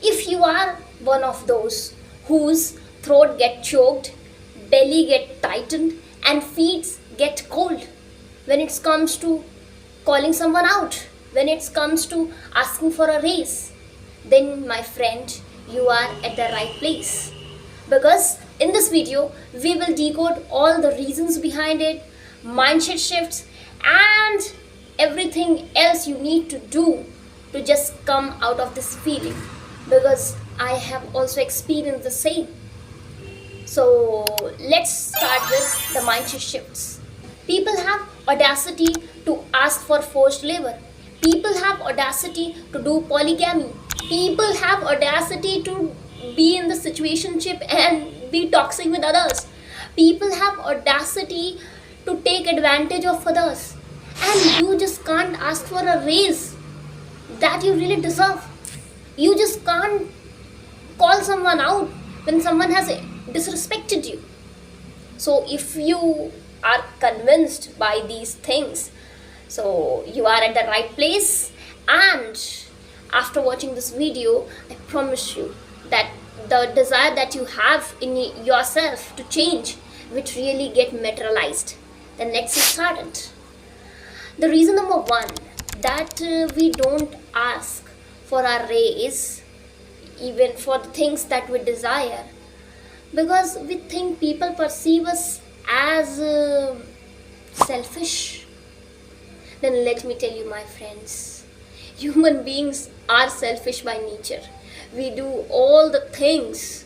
If you are one of those whose throat get choked, belly get tightened, and feet get cold when it comes to calling someone out, when it comes to asking for a raise, then my friend, you are at the right place. Because in this video, we will decode all the reasons behind it, mindset shifts, and everything else you need to do to just come out of this feeling. Because I have also experienced the same. So let's start with the mindset shifts. People have audacity to ask for forced labor. People have audacity to do polygamy. People have audacity to be in the situationship and be toxic with others. People have audacity to take advantage of others. And you just can't ask for a raise that you really deserve. You just can't call someone out when someone has disrespected you. So if you are convinced by these things, so you are at the right place. And after watching this video, I promise you that the desire that you have in yourself to change which really get materialized. The next is started. The reason number one that we don't ask for a raise even for the things that we desire, because we think people perceive us as selfish. Then let me tell you, my friends, human beings are selfish by nature. We do all the things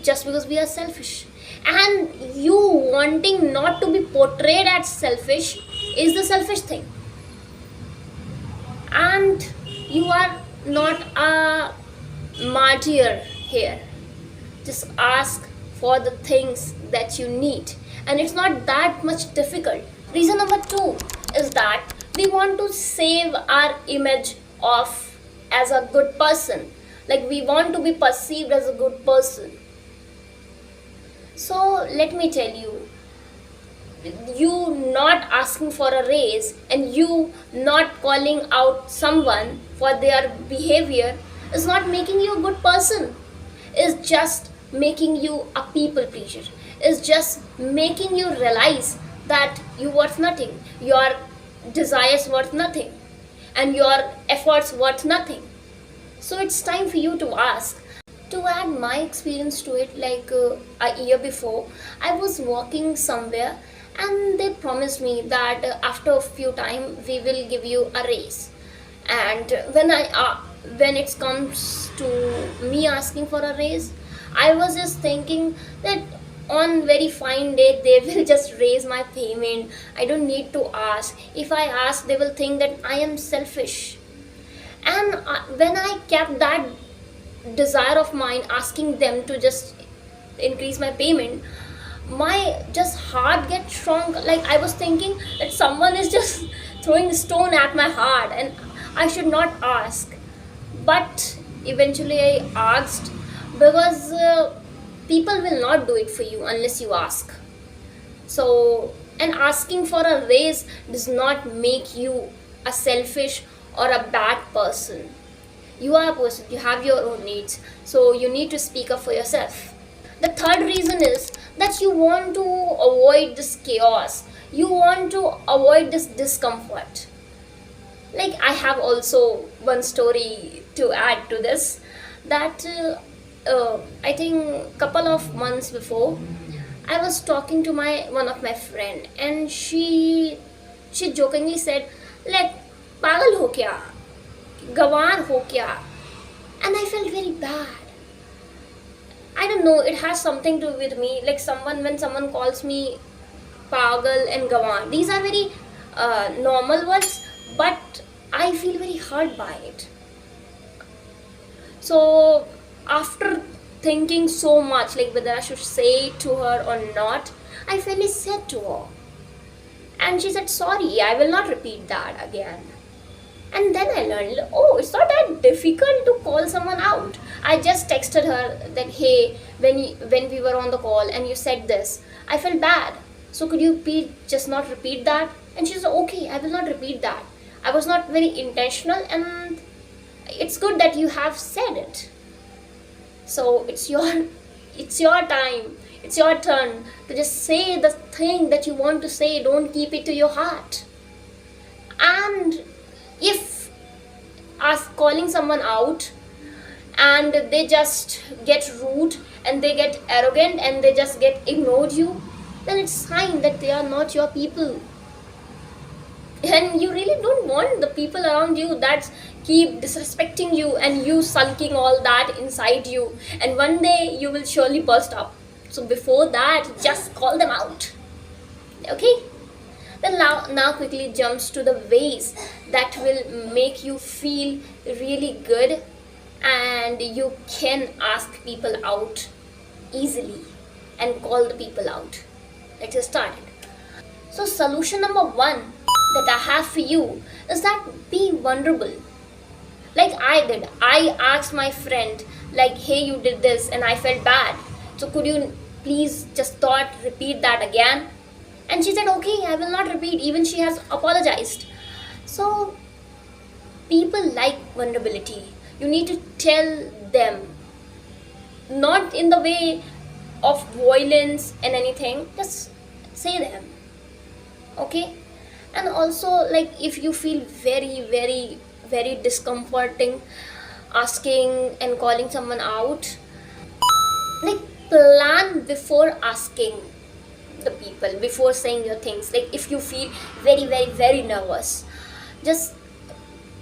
just because we are selfish. And you wanting not to be portrayed as selfish is the selfish thing. And you are not a martyr here. Just ask for the things that you need, and it's not that much difficult. Reason number two is that we want to save our image of as a good person, like we want to be perceived as a good person. So let me tell you, you not asking for a raise and you not calling out someone for their behavior is not making you a good person. Is just making you a people pleaser. Is just making you realize that you worth nothing, your desires worth nothing, and your efforts worth nothing. So it's time for you to ask. To add my experience to it, like a year before, I was walking somewhere and they promised me that after a few time we will give you a raise. And when it comes to me asking for a raise, I was just thinking that on very fine day they will just raise my payment. I don't need to ask. If I ask, they will think that I am selfish. And when I kept that desire of mine asking them to just increase my payment, my just heart gets shrunk. Like I was thinking that someone is just throwing stone at my heart and I should not ask. But eventually I asked, because people will not do it for you unless you ask. So, and asking for a raise does not make you a selfish or a bad person. You are a person, you have your own needs, so you need to speak up for yourself. The third reason is that you want to avoid this chaos, you want to avoid this discomfort. Like I have also one story to add to this, that I think couple of months before I was talking to my one of my friend, and she jokingly said, like, pagal ho kya, gawar ho kya. And I felt very bad. I don't know, it has something to do with me, like when someone calls me pagal and gawar, these are very normal words, but I feel very hurt by it. So after thinking so much, like whether I should say it to her or not, I finally said to her, and she said, sorry, I will not repeat that again. And then I learned, oh, it's not that difficult to call someone out. I just texted her that, hey, when we were on the call and you said this, I felt bad. So could you just not repeat that? And she said, okay, I will not repeat that. I was not very intentional, and it's good that you have said it. So it's your time, it's your turn to just say the thing that you want to say. Don't keep it to your heart. And if calling someone out and they just get rude and they get arrogant and they just get ignored you, then it's sign that they are not your people. And you really don't want the people around you that keep disrespecting you and you sulking all that inside you, and one day you will surely burst up. So before that, just call them out. Okay, then now quickly jumps to the ways that will make you feel really good and you can ask people out easily and call the people out. Let's get started. So solution number 1 that I have for you is that be vulnerable. Like I did. I asked my friend, like, hey, you did this and I felt bad. So could you please just repeat that again? And she said, okay, I will not repeat. Even she has apologized. So people like vulnerability. You need to tell them, not in the way of violence and anything, just say them. Okay? And also, like, if you feel very, very, very discomforting asking and calling someone out, like, plan before asking the people, before saying your things. Like, if you feel very, very, very nervous, just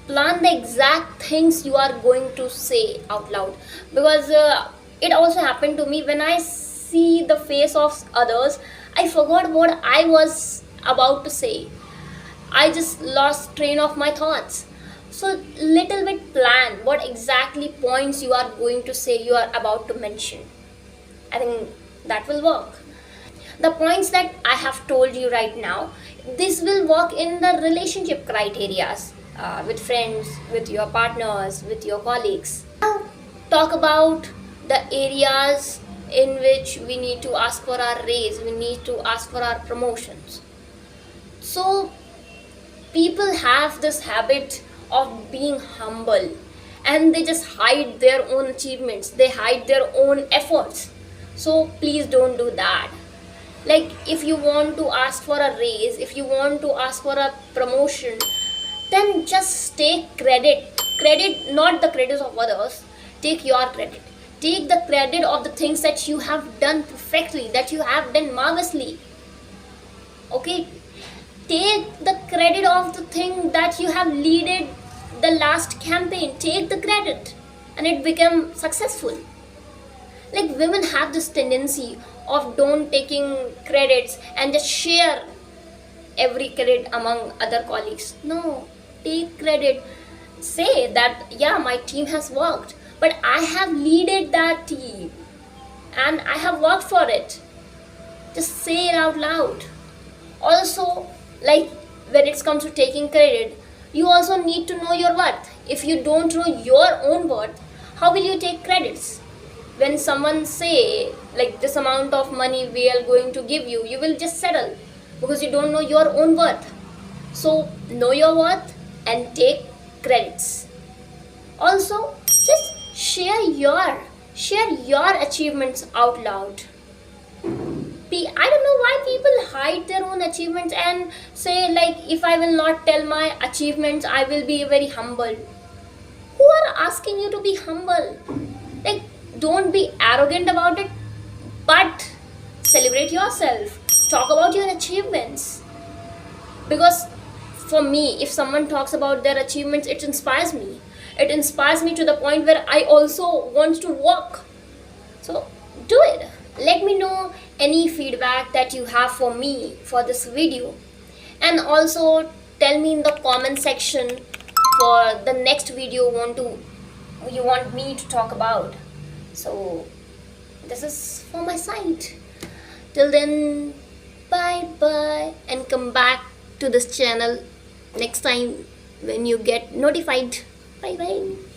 plan the exact things you are going to say out loud. Because it also happened to me. When I see the face of others, I forgot what I was about to say. I just lost train of my thoughts. So little bit plan what exactly points you are going to say, you are about to mention. I think that will work. The points that I have told you right now, this will work in the relationship criterias, with friends, with your partners, with your colleagues. Now talk about the areas in which we need to ask for our raise, we need to ask for our promotions. So people have this habit of being humble and they just hide their own achievements, they hide their own efforts. So please don't do that. Like, if you want to ask for a raise, if you want to ask for a promotion, then just take credit, not the credit of others. Take your credit, take the credit of the things that you have done perfectly, that you have done marvelously. Okay, take the credit of the thing that you have leaded the last campaign. Take the credit and it became successful. Like, women have this tendency of don't taking credits and just share every credit among other colleagues. No, take credit. Say that, yeah, my team has worked, but I have leaded that team and I have worked for it. Just say it out loud. Also, like, when it comes to taking credit, you also need to know your worth. If you don't know your own worth, how will you take credits? When someone say, like, this amount of money we are going to give you, you will just settle because you don't know your own worth. So know your worth and take credits. Also, just share your achievements out loud. I don't know why people hide their own achievements and say, like, if I will not tell my achievements, I will be very humble. Who are asking you to be humble? Like, don't be arrogant about it, but celebrate yourself. Talk about your achievements. Because for me, if someone talks about their achievements, it inspires me. It inspires me to the point where I also want to work. So do it. Let me know any feedback that you have for me for this video, and also tell me in the comment section for the next video you want me to talk about. So this is for my side. Till then, bye bye, and come back to this channel next time when you get notified. Bye bye.